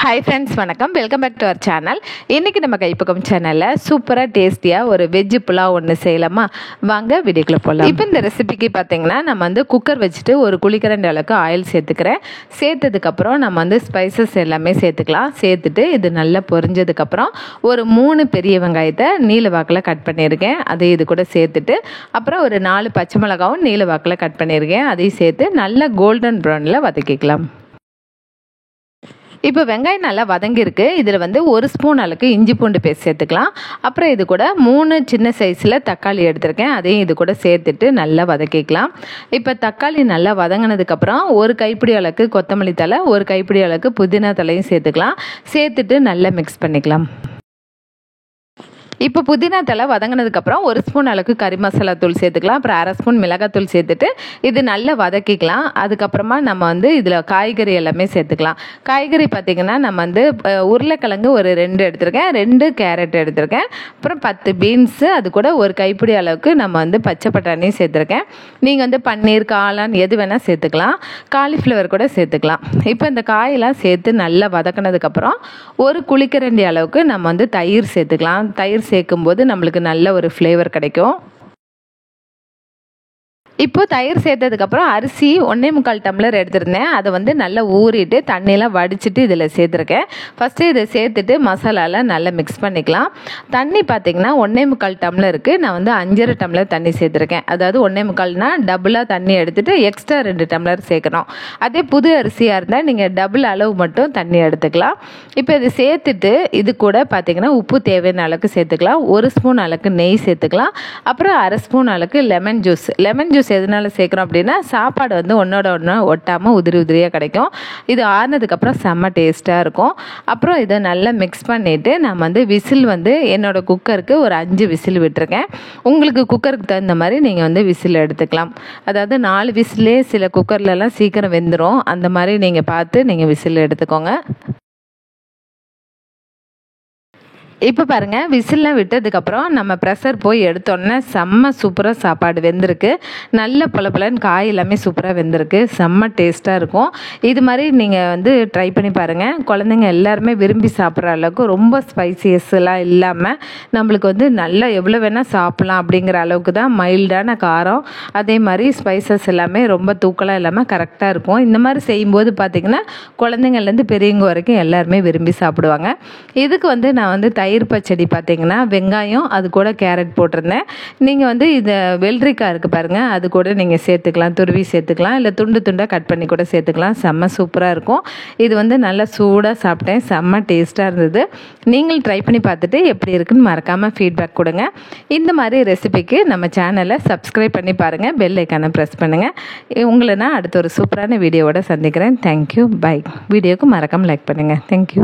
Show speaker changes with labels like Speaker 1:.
Speaker 1: Hi friends, வணக்கம். Welcome back to our channel. இன்றைக்கி நம்ம கைப்பக்கம் சேனலில் சூப்பராக டேஸ்டியாக ஒரு வெஜ்ஜு புலாவ் ஒன்று செய்யலாமா? வாங்க வீடியோக்குள்ளே போகலாம். இப்போ இந்த ரெசிபிக்கு பார்த்தீங்கன்னா நம்ம குக்கர் வச்சுட்டு ஒரு குழிக்கரண்டி அளவுக்கு ஆயில் சேர்த்துக்கிறேன். சேர்த்ததுக்கப்புறம் நம்ம ஸ்பைசஸ் எல்லாமே சேர்த்துக்கலாம். சேர்த்துட்டு இது நல்லா பொரிஞ்சதுக்கப்புறம் ஒரு 3 பெரிய வெங்காயத்தை நீல வாக்கில் கட் பண்ணியிருக்கேன். அதை இது கூட சேர்த்துட்டு அப்புறம் ஒரு 4 பச்சை மிளகாவும் நீல வாக்கில் கட் பண்ணியிருக்கேன். அதையும் சேர்த்து நல்லா கோல்டன் ப்ரௌனில் வதக்கிக்கலாம். இப்போ வெங்காயம் நல்லா வதங்கியிருக்கு. இதில் 1 ஸ்பூன் அளவுக்கு இஞ்சி பூண்டு பேஸ்ட் சேர்த்துக்கலாம். அப்புறம் இது கூட 3 சின்ன சைஸில் தக்காளி எடுத்திருக்கேன். அதையும் இது கூட சேர்த்துட்டு நல்லா வதக்கிக்கலாம். இப்போ தக்காளி நல்லா வதங்கினதுக்கப்புறம் ஒரு கைப்பிடி அளவுக்கு கொத்தமல்லி தழை, ஒரு கைப்பிடி அளவுக்கு புதினா தலையும் சேர்த்துக்கலாம். சேர்த்துட்டு நல்லா மிக்ஸ் பண்ணிக்கலாம். இப்போ புதினா தழை வதங்கினதுக்கப்புறம் 1 ஸ்பூன் அளவுக்கு கறி மசாலா தூள் சேர்த்துக்கலாம். அப்புறம் 1/2 ஸ்பூன் மிளகாத்தூள் சேர்த்துட்டு இது நல்லா வதக்கிக்கலாம். அதுக்கப்புறமா நம்ம இதில் காய்கறி எல்லாமே சேர்த்துக்கலாம். காய்கறி பார்த்திங்கன்னா நம்ம உருளைக்கிழங்கு ஒரு 2 எடுத்திருக்கேன், 2 கேரட் எடுத்திருக்கேன், அப்புறம் 10 பீன்ஸு, அது கூட ஒரு கைப்பிடி அளவுக்கு நம்ம பச்சை பட்டாணியும் சேர்த்துருக்கேன். நீங்கள் பன்னீர், காளான் எது வேணால் சேர்த்துக்கலாம். காலிஃப்ளவர் கூட சேர்த்துக்கலாம். இப்போ இந்த காயெல்லாம் சேர்த்து நல்லா வதக்கினதுக்கப்புறம் ஒரு குழிக்கரண்டி அளவுக்கு நம்ம தயிர் சேர்த்துக்கலாம். தயிர் சேர்க்கும்போது நம்மளுக்கு நல்ல ஒரு ஃப்ளேவர் கிடைக்கும். இப்போ தயிர் சேர்த்ததுக்கப்புறம் அரிசி 1.25 டம்ளர் எடுத்திருந்தேன். அதை நல்லா ஊறிட்டு தண்ணியெலாம் வடிச்சிட்டு இதில் சேர்த்துருக்கேன். ஃபஸ்ட்டு இதை சேர்த்துட்டு மசாலாலாம் நல்லா மிக்ஸ் பண்ணிக்கலாம். தண்ணி பார்த்திங்கன்னா 1.25 டம்ளருக்கு நான் 5.5 டம்ளர் தண்ணி சேர்த்துருக்கேன். அதாவது 1.25னா டபுளாக தண்ணி எடுத்துகிட்டு எக்ஸ்ட்ரா 2 டம்ளர் சேர்க்கணும். அதே புது அரிசியாக இருந்தால் நீங்கள் டபுள் அளவு மட்டும் தண்ணி எடுத்துக்கலாம். இப்போ இதை சேர்த்துட்டு இது கூட பார்த்திங்கன்னா உப்பு தேவையான அளவுக்கு சேர்த்துக்கலாம். 1 ஸ்பூன் அளவுக்கு நெய் சேர்த்துக்கலாம். அப்புறம் 1/2 ஸ்பூன் அளவுக்கு லெமன் ஜூஸ் எதனால சேர்க்குறோம் அப்படின்னா சாப்பாடு ஒன்றோட ஒன்று ஒட்டாமல் உதிரியாக கிடைக்கும். இது ஆறுனதுக்கப்புறம் செம்ம டேஸ்ட்டாக இருக்கும். அப்புறம் இதை நல்லா மிக்ஸ் பண்ணிவிட்டு நம்ம விசில் என்னோடய குக்கருக்கு ஒரு 5 விசில் விட்டுருக்கேன். உங்களுக்கு குக்கருக்கு தகுந்த மாதிரி நீங்கள் விசில் எடுத்துக்கலாம். அதாவது 4 விசிலே சில குக்கர்லலாம் சீக்கிரம் வெந்துடும். அந்த மாதிரி நீங்கள் பார்த்து நீங்கள் விசில் எடுத்துக்கோங்க. இப்போ பாருங்கள், விசில்லாம் விட்டதுக்கப்புறம் நம்ம ப்ரெஷர் போய் எடுத்தோன்னே செம்ம சூப்பராக சாப்பாடு வெந்திருக்கு. நல்ல பலன்னு காய் எல்லாமே சூப்பராக வெந்திருக்கு. செம்ம டேஸ்ட்டாக இருக்கும். இது மாதிரி நீங்கள் ட்ரை பண்ணி பாருங்கள். குழந்தைங்க எல்லாருமே விரும்பி சாப்பிட்ற அளவுக்கு ரொம்ப ஸ்பைசியஸ்லாம் இல்லாமல் நம்மளுக்கு நல்லா எவ்வளோ வேணால் சாப்பிட்லாம் அப்படிங்கிற அளவுக்கு தான் மைல்டான காரம். அதே மாதிரி ஸ்பைசஸ் எல்லாமே ரொம்ப தூக்கலாக இல்லாமல் கரெக்டாக இருக்கும். இந்த மாதிரி செய்யும்போது பார்த்திங்கன்னா குழந்தைங்கள்லேருந்து பெரியவங்க வரைக்கும் எல்லாருமே விரும்பி சாப்பிடுவாங்க. இதுக்கு நான் தயிர் பச்சடி பார்த்திங்கன்னா வெங்காயம், அது கூட கேரட் போட்டிருந்தேன். நீங்கள் இதை வெள்ளரிக்காய் இருக்குது பாருங்கள், அது கூட நீங்கள் சேர்த்துக்கலாம். துருவி சேர்த்துக்கலாம், இல்லை துண்டு துண்டாக கட் பண்ணி கூட சேர்த்துக்கலாம். செம்ம சூப்பராக இருக்கும். இது நல்லா சூடாக சாப்பிட்டேன். செம்ம டேஸ்ட்டாக இருந்தது. நீங்கள் ட்ரை பண்ணி பார்த்துட்டு எப்படி இருக்குன்னு மறக்காமல் ஃபீட்பேக் கொடுங்க. இந்த மாதிரி ரெசிபிக்கு நம்ம சேனலை சப்ஸ்கிரைப் பண்ணி பாருங்கள். பெல் ஐக்கானை ப்ரெஸ் பண்ணுங்கள். உங்களை நான் அடுத்த ஒரு சூப்பரான வீடியோவோட சந்திக்கிறேன். Thank you, bye. வீடியோவுக்கு மறக்காமல் லைக் பண்ணுங்கள். தேங்க்யூ.